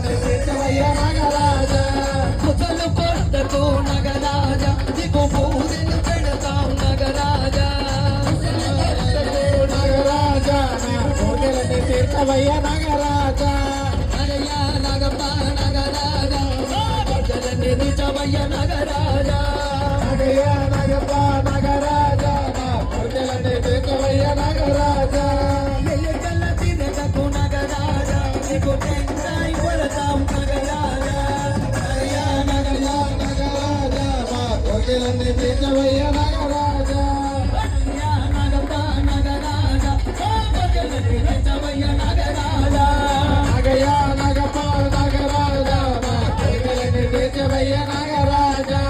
తీర్చవయ్య నాగరాజా ముసలు కొట్టకు నగరాజా నీకు పూజలు పెడతాం నగరాజా నాగరాజా నా కోరికలని తీర్చవయ్య నాగరాజా నగయా నగప నగరాజా పూజలని తీర్చవయ్య నగరాజా నగయ నగప నగరాజా నా కోరికలని తీర్చవయ్య నాగరాజా ఎల్లకల్ల తిరగకు నగరాజా నీకు టెంకాయ కొడతాం నగరాజా నగయ నగయ నగరాజా నా కోరికలని తీర్చవయ్య నాగరాజా నగయా నగప నగరాజా పూజలని తీర్చవయ్య నగరాజా నగయ నగప నగరాజా నా కోరికలని తీర్చవయ్య నాగరాజా